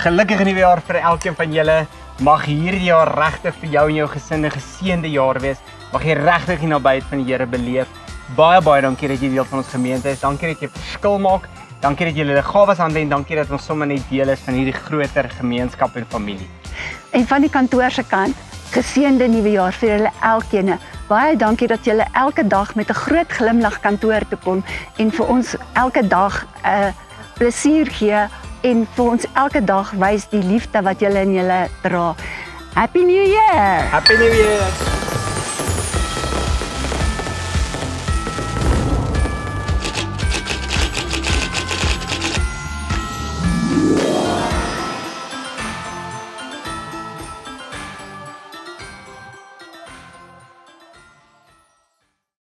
Gelukkige nuwe jaar vir elkeen van julle. Mag hierdie jaar regtig vir jou en jou gesin 'n geseënde jaar wees. Mag jy regtig die nabyheid van die Here beleef. Baie dankie dat jy deel van ons gemeente is. Dankie dat jy verskil maak. Dankie dat julle gawes aanwend en dankie dat ons sommer net deel is van hierdie groter gemeenskap en familie. En van die kantoor se kant, geseënde nuwe jaar vir julle elkeen. Baie dankie dat julle elke dag met 'n groot glimlag kantoor toe kom en vir ons elke dag 'n plesier gee en vir ons elke dag wys die liefde wat julle in julle dra. Happy New Year! Happy New Year!